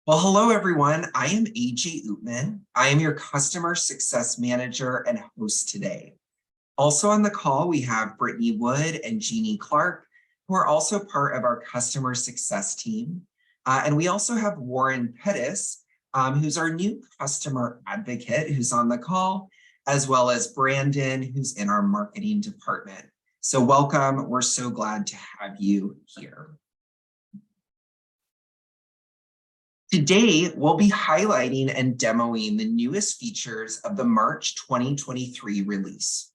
Well, hello, everyone. I am AJ Ootman. I am your customer success manager and host today. Also on the call, we have Brittany Wood and Jeannie Clark, who are also part of our customer success team. And we also have Warren Pettis, who's our new customer advocate, who's on the call, as well as Brandon, who's in our marketing department. So welcome. We're so glad to have you here. Today, we'll be highlighting and demoing the newest features of the March 2023 release.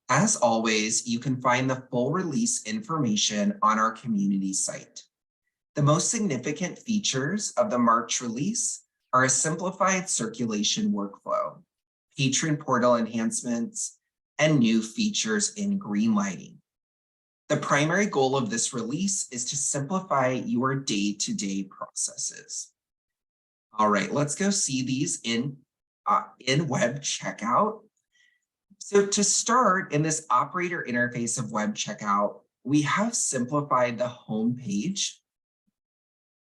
As always, you can find the full release information on our community site. The most significant features of the March release are a simplified circulation workflow, Patron portal enhancements, and new features in Greenlighting. The primary goal of this release is to simplify your day-to-day processes. All right, let's go see these in WebCheckout. So to start, in this operator interface of WebCheckout, we have simplified the home page.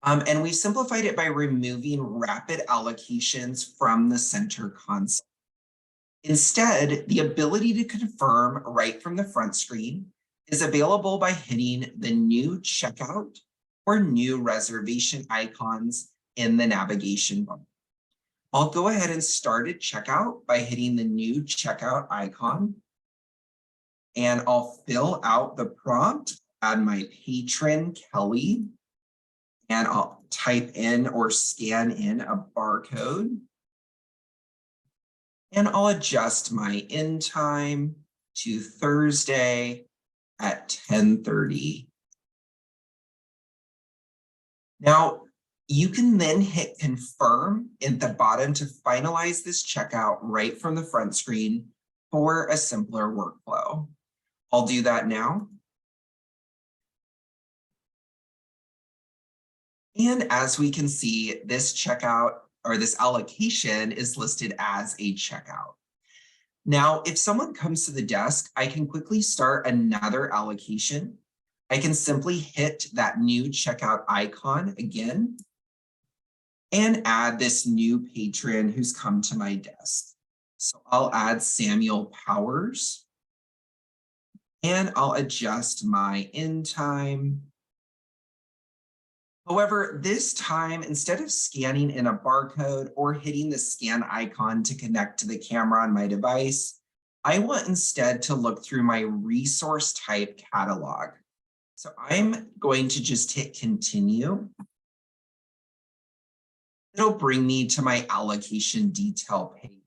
And we simplified it by removing rapid allocations from the center console. Instead, the ability to confirm right from the front screen is available by hitting the new checkout or new reservation icons in the navigation bar. I'll go ahead and start at checkout by hitting the new checkout icon. And I'll fill out the prompt, add my patron, Kelly, and I'll type in or scan in a barcode. And I'll adjust my end time to Thursday at 10:30. Now, you can then hit confirm at the bottom to finalize this checkout right from the front screen for a simpler workflow. I'll do that now. And as we can see, this checkout or this allocation is listed as a checkout. Now, if someone comes to the desk, I can quickly start another allocation. I can simply hit that new checkout icon again and add this new patron who's come to my desk. So I'll add Samuel Powers and I'll adjust my end time. However, this time, instead of scanning in a barcode or hitting the scan icon to connect to the camera on my device, I want instead to look through my resource type catalog. So I'm going to just hit continue. It'll bring me to my allocation detail page.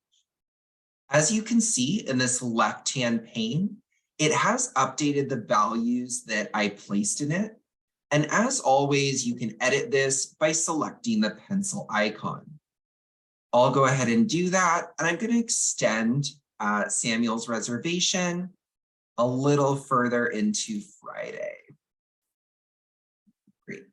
As you can see in this left-hand pane, it has updated the values that I placed in it. And as always, you can edit this by selecting the pencil icon. I'll go ahead and do that. And I'm going to extend Samuel's reservation a little further into Friday. Great.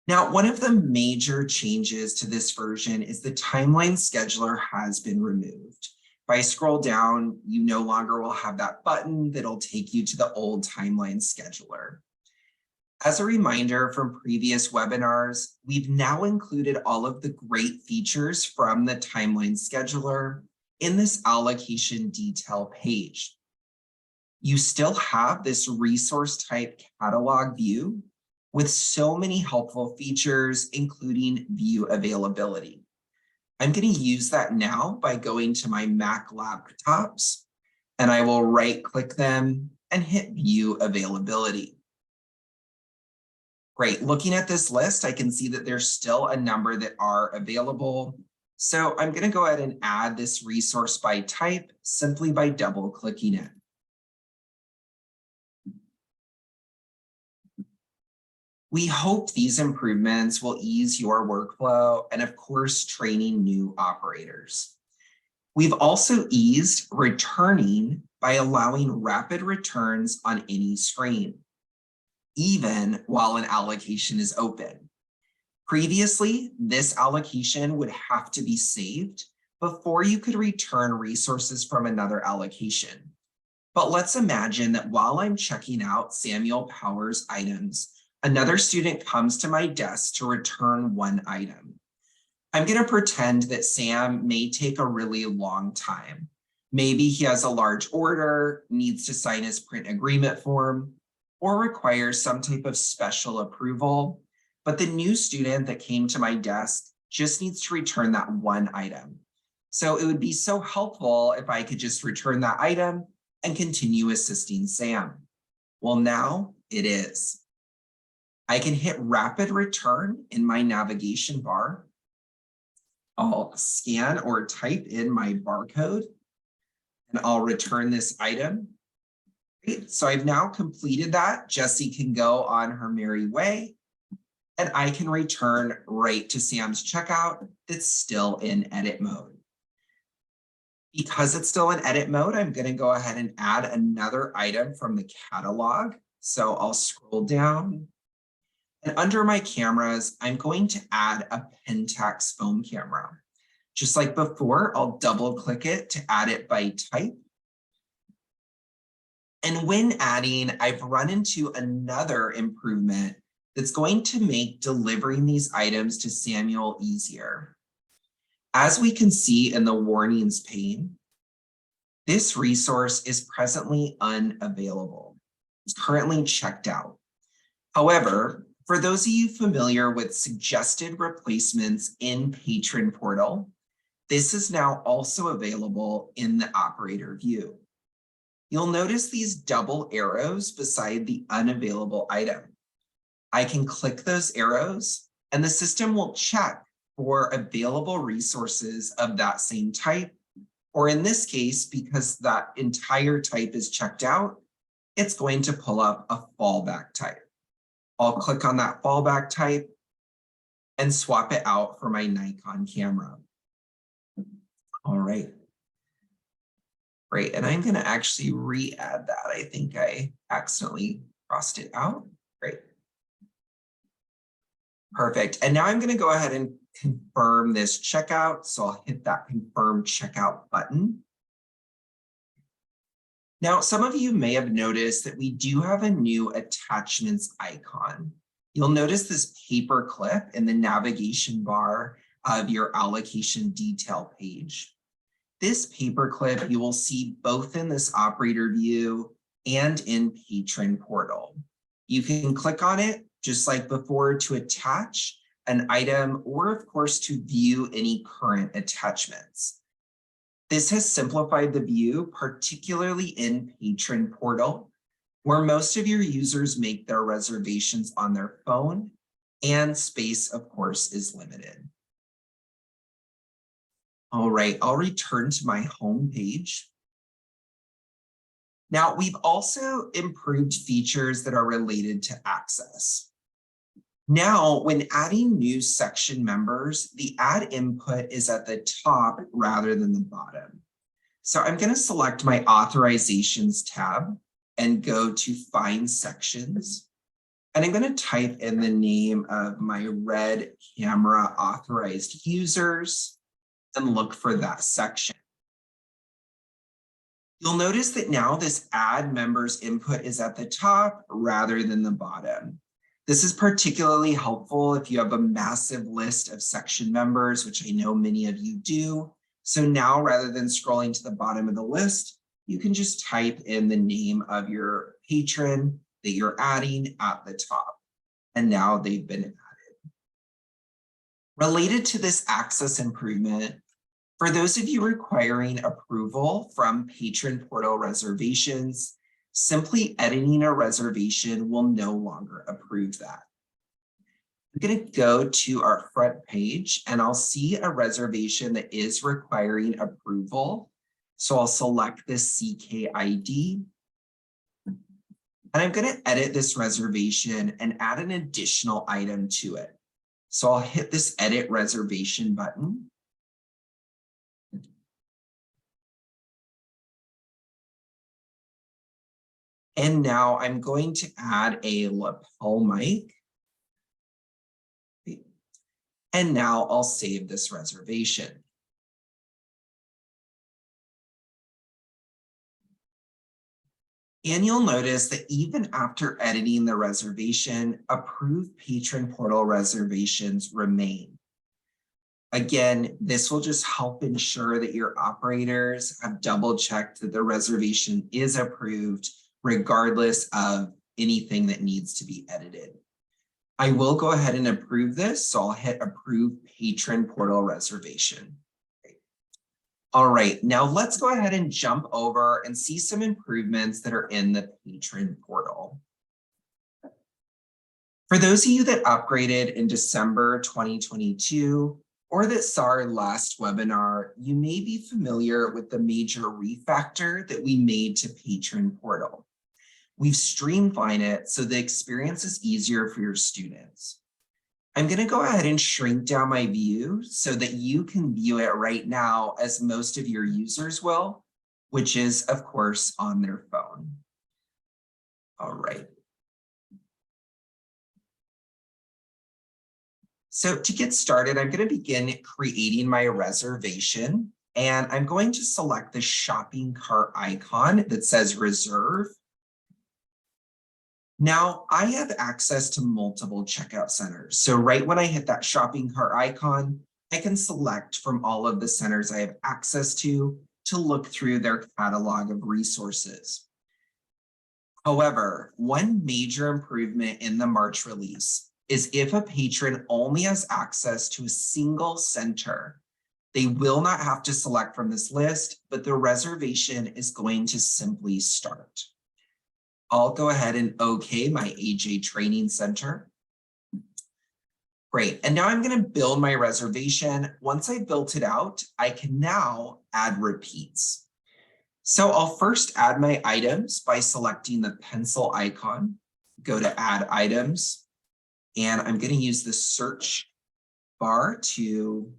Now, one of the major changes to this version is the timeline scheduler has been removed. If I scroll down, you no longer will have that button that'll take you to the old timeline scheduler. As a reminder from previous webinars, we've now included all of the great features from the timeline scheduler in this allocation detail page. You still have this resource type catalog view with so many helpful features, including view availability. I'm going to use that now by going to my Mac laptops, and I will right-click them and hit View Availability. Great. Looking at this list, I can see that there's still a number that are available. So I'm going to go ahead and add this resource by type simply by double-clicking it. We hope these improvements will ease your workflow and, of course, training new operators. We've also eased returning by allowing rapid returns on any screen, even while an allocation is open. Previously, this allocation would have to be saved before you could return resources from another allocation. But let's imagine that while I'm checking out Samuel Powers items, Another student comes to my desk to return one item. I'm going to pretend that Sam may take a really long time. Maybe he has a large order, needs to sign his print agreement form, or requires some type of special approval. But the new student that came to my desk just needs to return that one item. So it would be so helpful if I could just return that item and continue assisting Sam. Well, now it is. I can hit rapid return in my navigation bar. I'll scan or type in my barcode and I'll return this item. Great. So I've now completed that. Jessie can go on her merry way and I can return right to Sam's checkout that's still in edit mode. Because it's still in edit mode, I'm going to go ahead and add another item from the catalog. So I'll scroll down. And under my cameras, I'm going to add a Pentax foam camera. Just like before, I'll double click it to add it by type. And when adding, I've run into another improvement that's going to make delivering these items to Samuel easier. As we can see in the warnings pane, this resource is presently unavailable. It's currently checked out. However, for those of you familiar with suggested replacements in Patron portal, this is now also available in the operator view. You'll notice these double arrows beside the unavailable item. I can click those arrows and the system will check for available resources of that same type, or in this case, because that entire type is checked out, it's going to pull up a fallback type. I'll click on that fallback type and swap it out for my Nikon camera. All right. Great, and I'm going to actually re-add that. I think I accidentally crossed it out. Great. Perfect, and now I'm going to go ahead and confirm this checkout. So I'll hit that confirm checkout button. Now, some of you may have noticed that we do have a new attachments icon. You'll notice this paper clip in the navigation bar of your allocation detail page. This paperclip you will see both in this operator view and in Patron portal. You can click on it just like before to attach an item or of course to view any current attachments. This has simplified the view, particularly in Patron portal, where most of your users make their reservations on their phone and space of course is limited. All right, I'll return to my home page. Now, we've also improved features that are related to access. Now, when adding new section members, the add input is at the top rather than the bottom. So I'm going to select my authorizations tab and go to find sections. And I'm going to type in the name of my red camera authorized users and look for that section. You'll notice that now this add members input is at the top rather than the bottom. This is particularly helpful if you have a massive list of section members, which I know many of you do. So now rather than scrolling to the bottom of the list, you can just type in the name of your patron that you're adding at the top. And now they've been added. Related to this access improvement, for those of you requiring approval from Patron portal reservations, simply editing a reservation will no longer approve that. I'm going to go to our front page and I'll see a reservation that is requiring approval. So I'll select this CKID. And I'm going to edit this reservation and add an additional item to it. So I'll hit this edit reservation button. And now I'm going to add a lapel mic. And now I'll save this reservation. And you'll notice that even after editing the reservation, approved patron portal reservations remain. Again, this will just help ensure that your operators have double checked that the reservation is approved, regardless of anything that needs to be edited. I will go ahead and approve this, so I'll hit approve patron portal reservation. All right, now let's go ahead and jump over and see some improvements that are in the patron portal. For those of you that upgraded in December 2022, or that saw our last webinar, you may be familiar with the major refactor that we made to Patron Portal. We've streamlined it so the experience is easier for your students. I'm going to go ahead and shrink down my view so that you can view it right now as most of your users will, which is, of course, on their phone. All right. So to get started, I'm going to begin creating my reservation, and I'm going to select the shopping cart icon that says reserve. Now I have access to multiple checkout centers. So right when I hit that shopping cart icon, I can select from all of the centers I have access to look through their catalog of resources. However, one major improvement in the March release is if a patron only has access to a single center, they will not have to select from this list, but the reservation is going to simply start. I'll go ahead and OK my AJ Training Center. Great, and now I'm going to build my reservation. Once I built it out, I can now add repeats. So I'll first add my items by selecting the pencil icon, go to add items, and I'm going to use the search bar to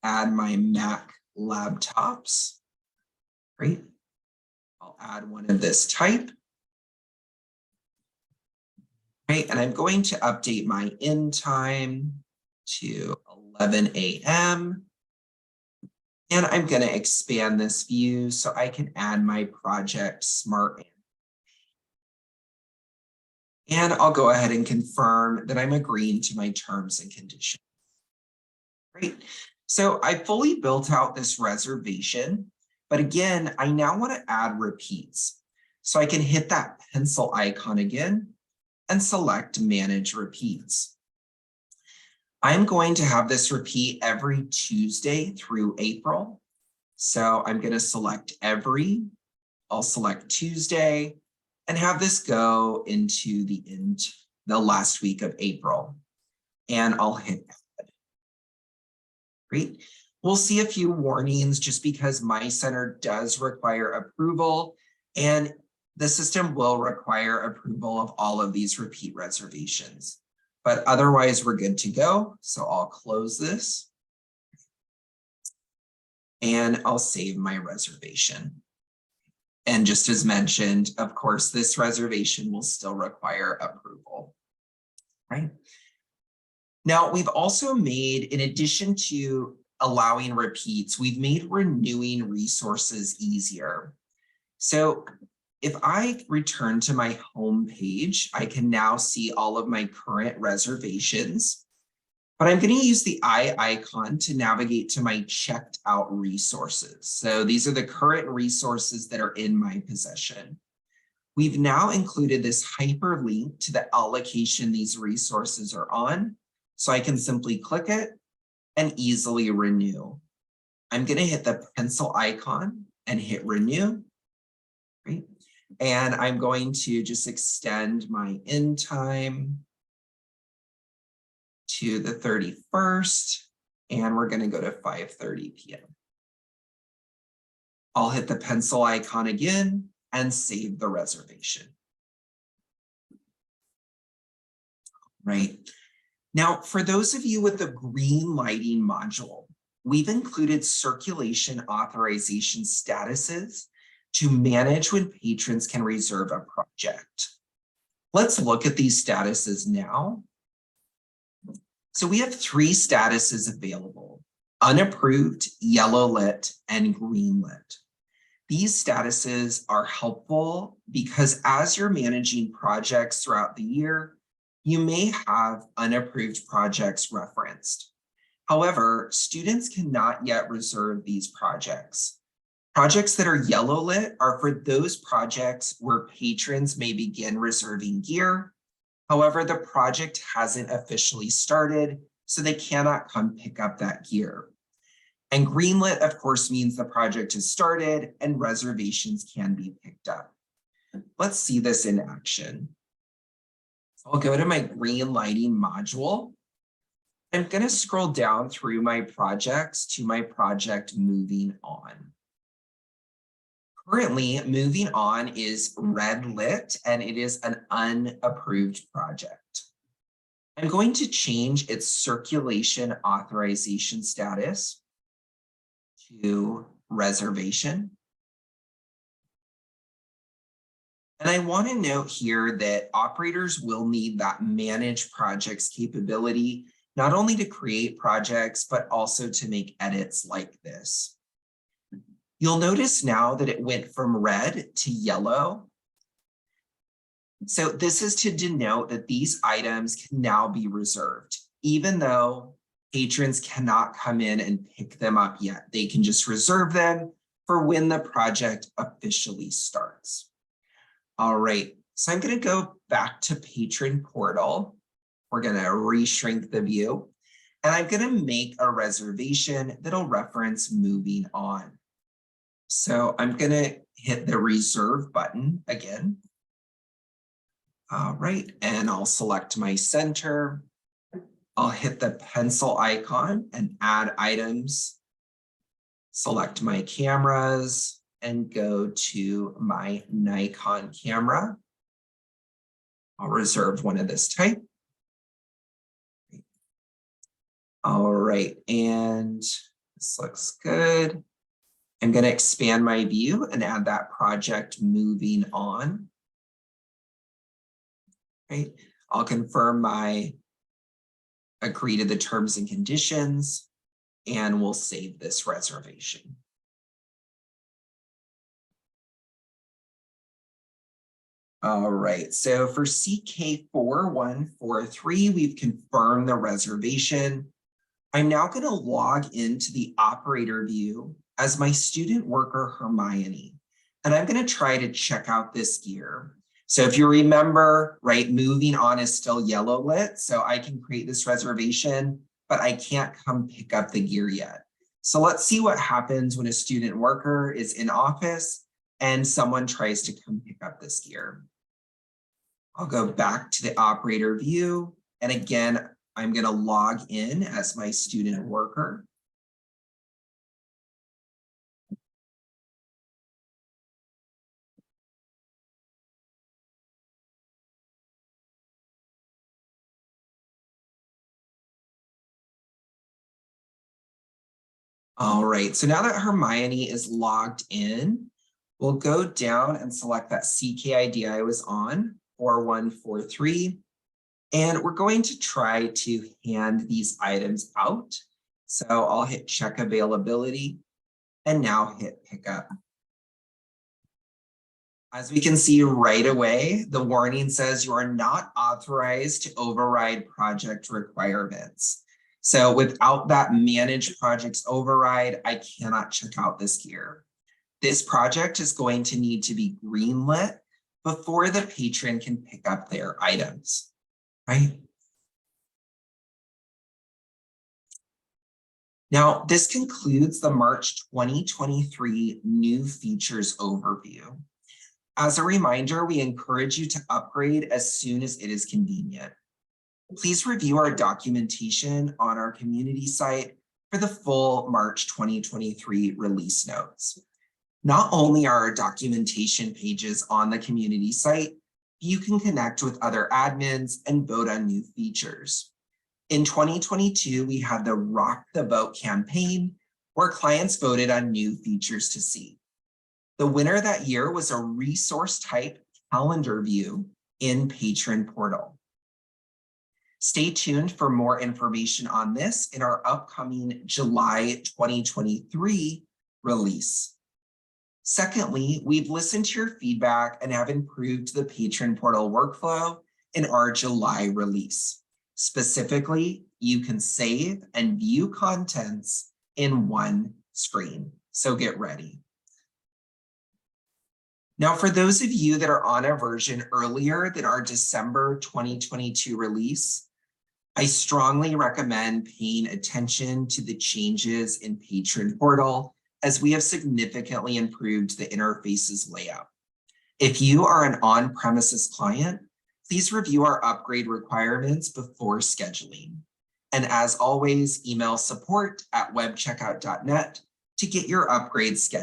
add my Mac laptops. Great. I'll add one of this type. Right, and I'm going to update my end time to 11 a.m. And I'm going to expand this view so I can add my project smart. And I'll go ahead and confirm that I'm agreeing to my terms and conditions. Great. So I fully built out this reservation, but again, I now want to add repeats. So I can hit that pencil icon again and select Manage Repeats. I'm going to have this repeat every Tuesday through April. So I'm going to select every, I'll select Tuesday, and have this go into the last week of April. And I'll hit add. Great. We'll see a few warnings just because my center does require approval, and the system will require approval of all of these repeat reservations. But otherwise, we're good to go. So I'll close this. And I'll save my reservation. And just as mentioned, of course, this reservation will still require approval, right? Now, we've also made, in addition to allowing repeats, we've made renewing resources easier. So if I return to my home page, I can now see all of my current reservations, but I'm going to use the eye icon to navigate to my checked out resources. So these are the current resources that are in my possession. We've now included this hyperlink to the allocation these resources are on, so I can simply click it and easily renew. I'm going to hit the pencil icon and hit renew. Great. And I'm going to just extend my end time to the 31st, and we're going to go to 5:30 p.m. I'll hit the pencil icon again and save the reservation. Right. Now, for those of you with the Greenlighting module, we've included circulation authorization statuses to manage when patrons can reserve a project. Let's look at these statuses now. So we have 3 statuses available: unapproved, yellow lit, and green lit. These statuses are helpful because as you're managing projects throughout the year, you may have unapproved projects referenced. However, students cannot yet reserve these projects. Projects that are yellow lit are for those projects where patrons may begin reserving gear. However, the project hasn't officially started, so they cannot come pick up that gear. And greenlit, of course, means the project has started and reservations can be picked up. Let's see this in action. I'll go to my Greenlighting module. I'm going to scroll down through my projects to my project Moving On. Currently, Moving On is red lit and it is an unapproved project. I'm going to change its circulation authorization status to reservation. And I want to note here that operators will need that manage projects capability, not only to create projects, but also to make edits like this. You'll notice now that it went from red to yellow. So this is to denote that these items can now be reserved, even though patrons cannot come in and pick them up yet. They can just reserve them for when the project officially starts. All right, so I'm going to go back to Patron Portal. We're going to reshrink the view, and I'm going to make a reservation that'll reference Moving On. So I'm going to hit the reserve button again. All right, and I'll select my center. I'll hit the pencil icon and add items, select my cameras, and go to my Nikon camera. I'll reserve one of this type. All right, and this looks good. I'm going to expand my view and add that project Moving On. Right, I'll confirm my agree to the terms and conditions, and we'll save this reservation. All right, so for CK4143, we've confirmed the reservation. I'm now going to log into the operator view as my student worker Hermione, and I'm going to try to check out this gear. So if you remember, right, Moving On is still yellow lit, so I can create this reservation, but I can't come pick up the gear yet. So let's see what happens when a student worker is in office and someone tries to come pick up this gear. I'll go back to the operator view. And again, I'm going to log in as my student worker. All right, so now that Hermione is logged in, we'll go down and select that CK ID I was on, 4143. And we're going to try to hand these items out. So I'll hit check availability and now hit pickup. As we can see right away, the warning says you are not authorized to override project requirements. So without that manage projects override, I cannot check out this gear. This project is going to need to be greenlit before the patron can pick up their items, right? Now, this concludes the March 2023 new features overview. As a reminder, we encourage you to upgrade as soon as it is convenient. Please review our documentation on our community site for the full March 2023 release notes. Not only are our documentation pages on the community site, you can connect with other admins and vote on new features. In 2022, we had the Rock the Vote campaign, where clients voted on new features to see. The winner that year was a resource type calendar view in Patron Portal. Stay tuned for more information on this in our upcoming July 2023 release. Secondly, we've listened to your feedback and have improved the Patron portal workflow in our July release. Specifically, you can save and view contents in one screen. So get ready. Now, for those of you that are on a version earlier than our December 2022 release, I strongly recommend paying attention to the changes in Patron portal as we have significantly improved the interface's layout. If you are an on-premises client, please review our upgrade requirements before scheduling. And as always, email support@webcheckout.net to get your upgrade scheduled.